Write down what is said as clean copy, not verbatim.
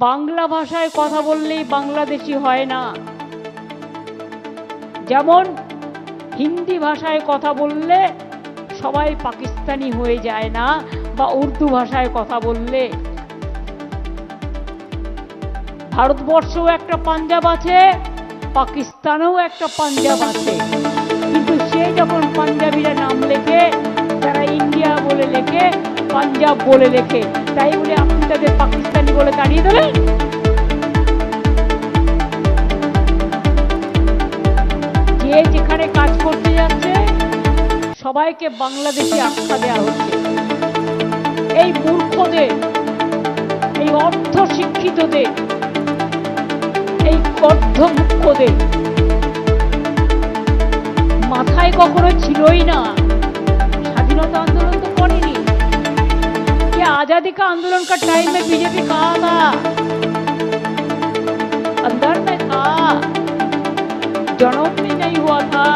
বাংলা ভাষায় কথা বললেই বাংলাদেশি হয় না, যেমন হিন্দি ভাষায় কথা বললে সবাই পাকিস্তানি হয়ে যায় না, বা উর্দু ভাষায় কথা বললে। ভারতবর্ষেও একটা পাঞ্জাব আছে, পাকিস্তানেও একটা পাঞ্জাব আছে, কিন্তু সে যখন পাঞ্জাবিরা নাম লেখে, তারা ইন্ডিয়া বলে লেখে, পাঞ্জাব বলে লেখে। তাই বলে আপনি তাদের পাকিস্তানি বলে তাড়িয়ে দেবেন? যে যেখানে কাজ করতে যাচ্ছে সবাইকে বাংলাদেশি আখ্যা দেওয়া হচ্ছে। এই মূর্খদের, এই অর্ধ শিক্ষিতদের, এই অর্ধমূর্খদের মাথায় কখনো ছিলই না স্বাধীনতা आंदोलन तो करेनी। ये आजादी का आंदोलन का टाइम में बीजेपी कहा था, अंदर में था, जन्म में नहीं हुआ था।